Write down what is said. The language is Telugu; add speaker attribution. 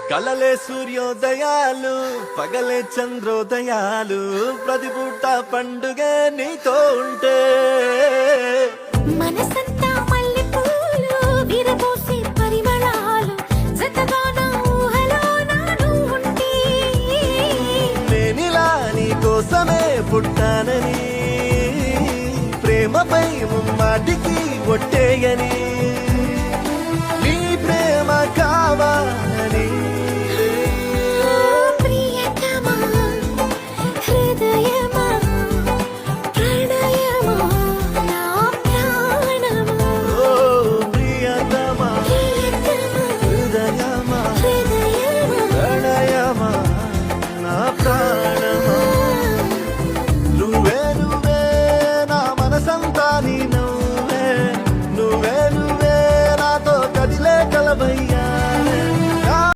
Speaker 1: కలలే సూర్యోదయాలు పగలే చంద్రోదయాలు ప్రతి పూట పండుగ నీతో ఉంటే
Speaker 2: మనసంతా మల్లెపూలు విరబోసే పరిమళాలు జతగా నా ఊహలో నాను ఉంటే
Speaker 1: నేనిలా నీ కోసమే పుట్టానని ప్రేమపై ముమ్మాటికి ఒట్టేయని